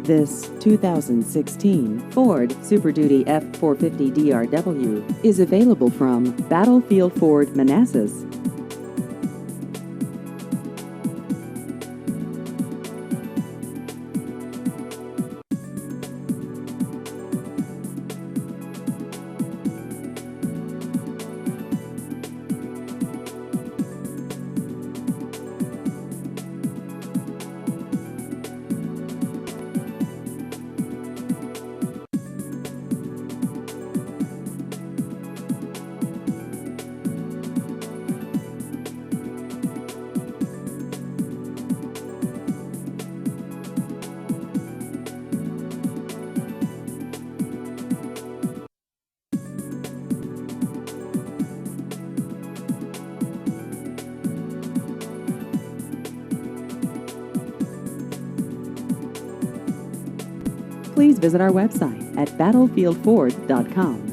This 2016 Ford Super Duty F-450 DRW is available from Battlefield Ford, Manassas. Please visit our website at battlefieldford.com.